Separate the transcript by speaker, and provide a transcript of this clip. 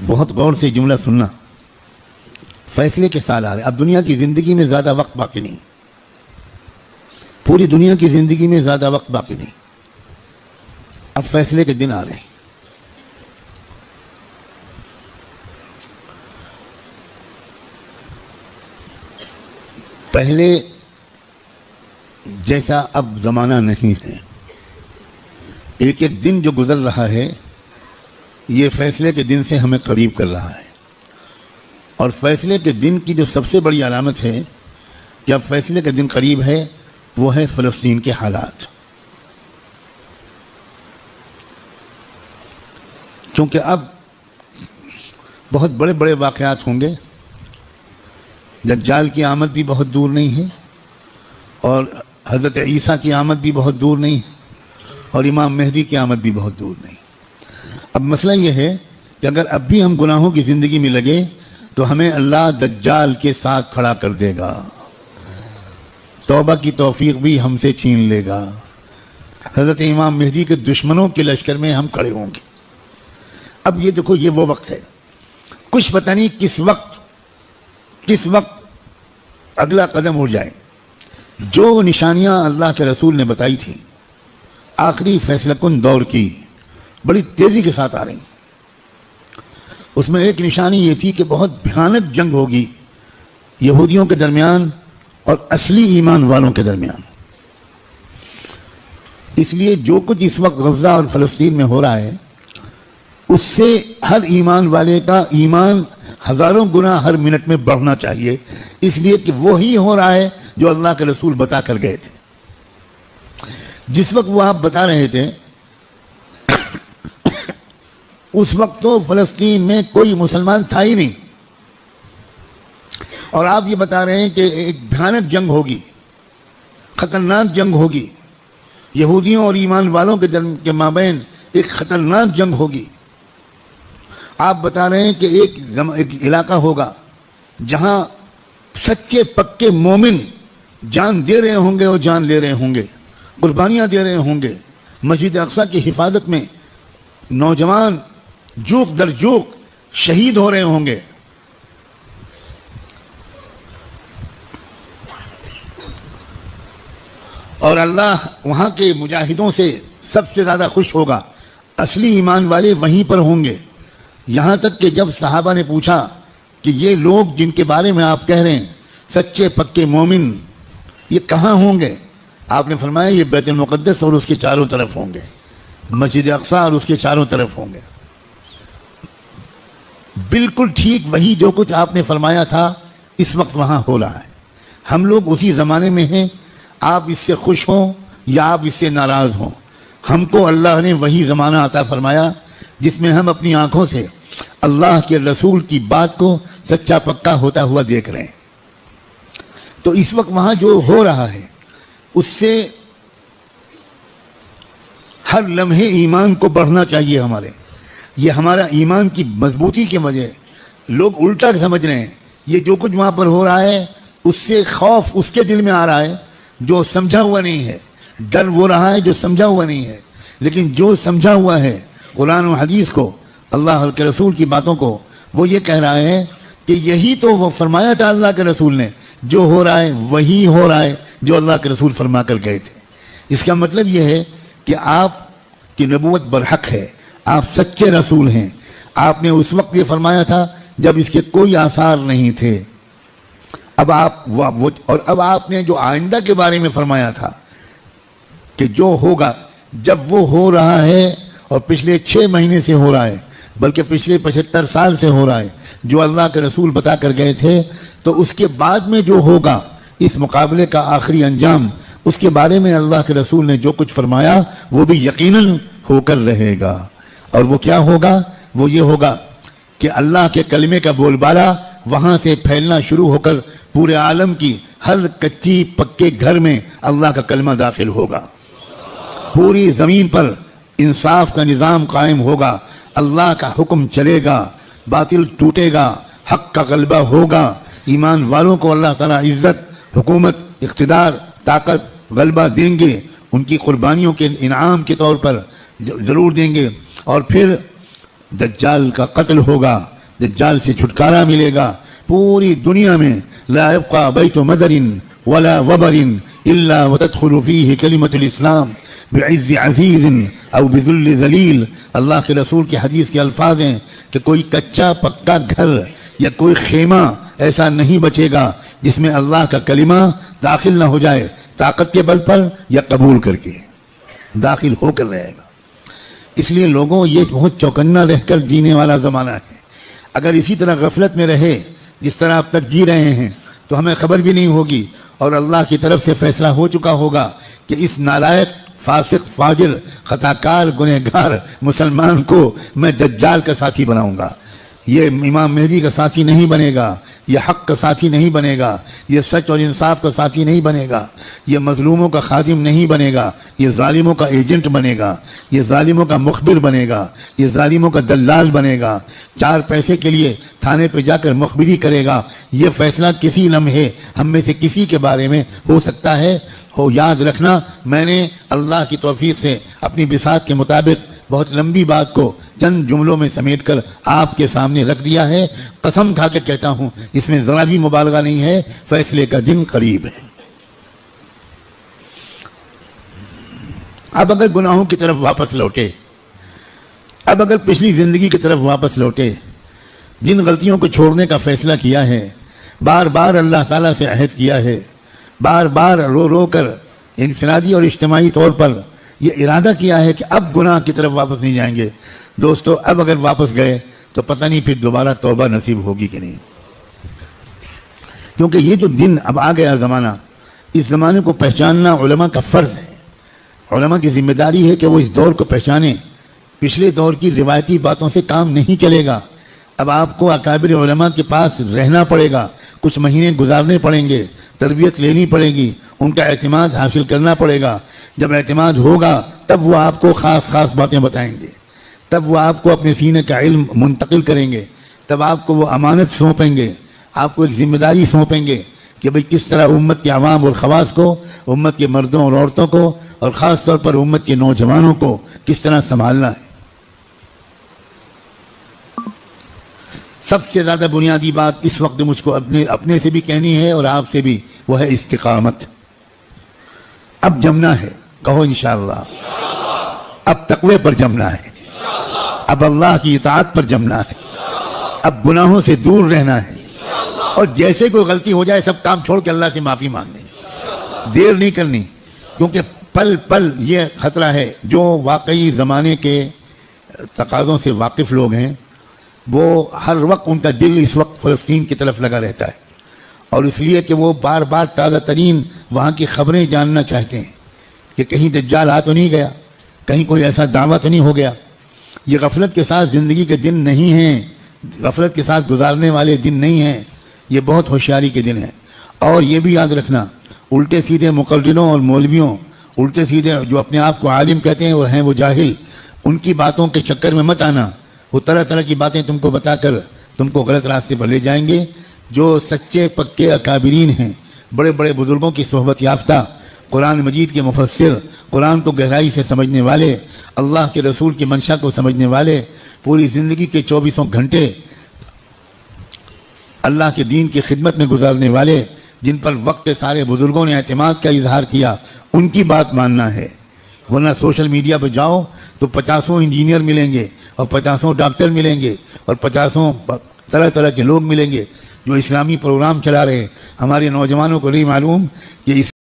Speaker 1: بہت غور سے جملہ سننا، فیصلے کے سال آ رہے ہیں. اب دنیا کی زندگی میں زیادہ وقت باقی نہیں، پوری دنیا کی زندگی میں زیادہ وقت باقی نہیں. اب فیصلے کے دن آ رہے ہیں. پہلے جیسا اب زمانہ نہیں ہے. ایک ایک دن جو گزر رہا ہے یہ فیصلے کے دن سے ہمیں قریب کر رہا ہے. اور فیصلے کے دن کی جو سب سے بڑی علامت ہے کہ اب فیصلے کے دن قریب ہے وہ ہے فلسطین کے حالات. کیونکہ اب بہت بڑے بڑے واقعات ہوں گے. دجال کی آمد بھی بہت دور نہیں ہے، اور حضرت عیسیٰ کی آمد بھی بہت دور نہیں ہے، اور امام مہدی کی آمد بھی بہت دور نہیں. اب مسئلہ یہ ہے کہ اگر اب بھی ہم گناہوں کی زندگی میں لگے تو ہمیں اللہ دجال کے ساتھ کھڑا کر دے گا، توبہ کی توفیق بھی ہم سے چھین لے گا. حضرت امام مہدی کے دشمنوں کے لشکر میں ہم کھڑے ہوں گے. اب یہ دیکھو، یہ وہ وقت ہے، کچھ پتہ نہیں کس وقت اگلا قدم اٹھ جائے. جو نشانیاں اللہ کے رسول نے بتائی تھی آخری فیصلہ کن دور کی، بڑی تیزی کے ساتھ آ رہی. اس میں ایک نشانی یہ تھی کہ بہت بھیانک جنگ ہوگی یہودیوں کے درمیان اور اصلی ایمان والوں کے درمیان. اس لیے جو کچھ اس وقت غزہ اور فلسطین میں ہو رہا ہے اس سے ہر ایمان والے کا ایمان ہزاروں گنا ہر منٹ میں بڑھنا چاہیے، اس لیے کہ وہی ہو رہا ہے جو اللہ کے رسول بتا کر گئے تھے. جس وقت وہ آپ بتا رہے تھے اس وقت تو فلسطین میں کوئی مسلمان تھا ہی نہیں، اور آپ یہ بتا رہے ہیں کہ ایک بھیانک جنگ ہوگی، خطرناک جنگ ہوگی، یہودیوں اور ایمان والوں کے مابین ایک خطرناک جنگ ہوگی. آپ بتا رہے ہیں کہ ایک علاقہ ہوگا جہاں سچے پکے مومن جان دے رہے ہوں گے اور جان لے رہے ہوں گے، قربانیاں دے رہے ہوں گے. مسجد اقصیٰ کی حفاظت میں نوجوان جوک در جوک شہید ہو رہے ہوں گے. اور اللہ وہاں کے مجاہدوں سے سب سے زیادہ خوش ہوگا. اصلی ایمان والے وہیں پر ہوں گے. یہاں تک کہ جب صحابہ نے پوچھا کہ یہ لوگ جن کے بارے میں آپ کہہ رہے ہیں سچے پکے مومن، یہ کہاں ہوں گے؟ آپ نے فرمایا یہ بیت المقدس اور اس کے چاروں طرف ہوں گے، مسجد اقصیٰ اور اس کے چاروں طرف ہوں گے. بالکل ٹھیک وہی جو کچھ آپ نے فرمایا تھا اس وقت وہاں ہو رہا ہے. ہم لوگ اسی زمانے میں ہیں. آپ اس سے خوش ہوں یا آپ اس سے ناراض ہوں، ہم کو اللہ نے وہی زمانہ عطا فرمایا جس میں ہم اپنی آنکھوں سے اللہ کے رسول کی بات کو سچا پکا ہوتا ہوا دیکھ رہے ہیں. تو اس وقت وہاں جو ہو رہا ہے اس سے ہر لمحے ایمان کو بڑھنا چاہیے ہمارے. یہ ہمارا ایمان کی مضبوطی کی وجہ. لوگ الٹا سمجھ رہے ہیں یہ جو کچھ وہاں پر ہو رہا ہے اس سے خوف اس کے دل میں آ رہا ہے جو سمجھا ہوا نہیں ہے، ڈر وہ رہا ہے جو سمجھا ہوا نہیں ہے. لیکن جو سمجھا ہوا ہے قرآن و حدیث کو، اللہ کے رسول کی باتوں کو، وہ یہ کہہ رہا ہے کہ یہی تو وہ فرمایا تھا اللہ کے رسول نے، جو ہو رہا ہے وہی ہو رہا ہے جو اللہ کے رسول فرما کر گئے تھے. اس کا مطلب یہ ہے کہ آپ کی نبوت برحق ہے، آپ سچے رسول ہیں. آپ نے اس وقت یہ فرمایا تھا جب اس کے کوئی آثار نہیں تھے. اب آپ نے جو آئندہ کے بارے میں فرمایا تھا کہ جو ہوگا، جب وہ ہو رہا ہے اور پچھلے 6 مہینے سے ہو رہا ہے بلکہ پچھلے 75 سال سے ہو رہا ہے جو اللہ کے رسول بتا کر گئے تھے، تو اس کے بعد میں جو ہوگا اس مقابلے کا آخری انجام، اس کے بارے میں اللہ کے رسول نے جو کچھ فرمایا وہ بھی یقیناً ہو کر رہے گا. اور وہ کیا ہوگا؟ وہ یہ ہوگا کہ اللہ کے کلمے کا بول بالا وہاں سے پھیلنا شروع ہو کر پورے عالم کی ہر کچی پکے گھر میں اللہ کا کلمہ داخل ہوگا. پوری زمین پر انصاف کا نظام قائم ہوگا، اللہ کا حکم چلے گا، باطل ٹوٹے گا، حق کا غلبہ ہوگا. ایمان والوں کو اللہ تعالیٰ عزت، حکومت، اقتدار، طاقت، غلبہ دیں گے. ان کی قربانیوں کے انعام کے طور پر ضرور دیں گے. اور پھر دجال کا قتل ہوگا، دجال سے چھٹکارا ملے گا، پوری دنیا میں لا يبقى بیت مدر ولا وبر الا وتدخل فیہ کلمۃ الاسلام بعز عزیز او بذل ذلیل۔ اللہ کے رسول کی حدیث کے الفاظ ہیں کہ کوئی کچا پکا گھر یا کوئی خیمہ ایسا نہیں بچے گا جس میں اللہ کا کلمہ داخل نہ ہو جائے، طاقت کے بل پر یا قبول کر کے داخل ہو کر رہے گا۔ اس لیے لوگوں، یہ بہت چوکنا رہ کر جینے والا زمانہ ہے۔ اگر اسی طرح غفلت میں رہے جس طرح اب تک جی رہے ہیں تو ہمیں خبر بھی نہیں ہوگی، اور اللہ کی طرف سے فیصلہ ہو چکا ہوگا کہ اس نالائق، فاسق، فاجر، خطاکار، گنہگار مسلمان کو میں دجال کا ساتھی بناؤں گا۔ یہ امام مہدی کا ساتھی نہیں بنے گا، یہ حق کا ساتھی نہیں بنے گا، یہ سچ اور انصاف کا ساتھی نہیں بنے گا، یہ مظلوموں کا خادم نہیں بنے گا، یہ ظالموں کا ایجنٹ بنے گا، یہ ظالموں کا مخبر بنے گا، یہ ظالموں کا دلال بنے گا، 4 پیسے کے لیے تھانے پہ جا کر مخبری کرے گا۔ یہ فیصلہ کسی لمحے ہم میں سے کسی کے بارے میں ہو سکتا ہے۔ یاد رکھنا، میں نے اللہ کی توفیق سے اپنی بساط کے مطابق بہت لمبی بات کو چند جملوں میں سمیٹ کر آپ کے سامنے رکھ دیا ہے۔ قسم کھا کے کہتا ہوں، اس میں ذرا بھی مبالغہ نہیں ہے، فیصلے کا دن قریب ہے۔ اب اگر گناہوں کی طرف واپس لوٹے، اب اگر پچھلی زندگی کی طرف واپس لوٹے، جن غلطیوں کو چھوڑنے کا فیصلہ کیا ہے، بار بار اللہ تعالیٰ سے عہد کیا ہے، بار بار رو رو کر انفرادی اور اجتماعی طور پر یہ ارادہ کیا ہے کہ اب گناہ کی طرف واپس نہیں جائیں گے، دوستو اب اگر واپس گئے تو پتہ نہیں پھر دوبارہ توبہ نصیب ہوگی کہ نہیں، کیونکہ یہ جو دن اب آ گیا زمانہ، اس زمانے کو پہچاننا علماء کا فرض ہے۔ علماء کی ذمہ داری ہے کہ وہ اس دور کو پہچانیں۔ پچھلے دور کی روایتی باتوں سے کام نہیں چلے گا، اب آپ کو اکابر علماء کے پاس رہنا پڑے گا، کچھ مہینے گزارنے پڑیں گے، تربیت لینی پڑے گی، ان کا اعتماد حاصل کرنا پڑے گا۔ جب اعتماد ہوگا تب وہ آپ کو خاص باتیں بتائیں گے، تب وہ آپ کو اپنے سینے کا علم منتقل کریں گے، تب آپ کو وہ امانت سونپیں گے، آپ کو ایک ذمہ داری سونپیں گے کہ بھئی کس طرح امت کے عوام اور خواص کو، امت کے مردوں اور عورتوں کو، اور خاص طور پر امت کے نوجوانوں کو کس طرح سنبھالنا ہے۔ سب سے زیادہ بنیادی بات اس وقت مجھ کو اپنے سے بھی کہنی ہے اور آپ سے بھی، وہ ہے استقامت۔ اب جمنا ہے، کہو انشاءاللہ۔ اب تقوی پر جمنا ہے، اب اللہ کی اطاعت پر جمنا ہے، اب گناہوں سے دور رہنا ہے، اور جیسے کوئی غلطی ہو جائے سب کام چھوڑ کے اللہ سے معافی مانگنی، دیر نہیں کرنی، کیونکہ پل پل یہ خطرہ ہے۔ جو واقعی زمانے کے تقاضوں سے واقف لوگ ہیں، وہ ہر وقت ان کا دل اس وقت فلسطین کی طرف لگا رہتا ہے، اور اس لیے کہ وہ بار بار تازہ ترین وہاں کی خبریں جاننا چاہتے ہیں کہ کہیں دجال آ تو نہیں گیا، کہیں کوئی ایسا دعویٰ تو نہیں ہو گیا۔ یہ غفلت کے ساتھ زندگی کے دن نہیں ہیں، غفلت کے ساتھ گزارنے والے دن نہیں ہیں، یہ بہت ہوشیاری کے دن ہیں۔ اور یہ بھی یاد رکھنا، الٹے سیدھے مقرروں اور مولویوں، الٹے سیدھے جو اپنے آپ کو عالم کہتے ہیں اور ہیں وہ جاہل، ان کی باتوں کے چکر میں مت آنا۔ وہ طرح طرح کی باتیں تم کو بتا کر تم کو غلط راستے پر لے جائیں گے۔ جو سچے پکے اکابرین ہیں، بڑے بڑے بزرگوں کی صحبت یافتہ، قرآن مجید کے مفسر، قرآن کو گہرائی سے سمجھنے والے، اللہ کے رسول کی منشا کو سمجھنے والے، پوری زندگی کے 24 گھنٹے اللہ کے دین کی خدمت میں گزارنے والے، جن پر وقت کے سارے بزرگوں نے اعتماد کا اظہار کیا، ان کی بات ماننا ہے۔ ورنہ سوشل میڈیا پہ جاؤ تو 50 انجینئر ملیں گے، اور 50 ڈاکٹر ملیں گے، اور 50 طرح طرح کے لوگ ملیں گے جو اسلامی پروگرام چلا رہے ہیں۔ ہمارے نوجوانوں کو نہیں معلوم کہ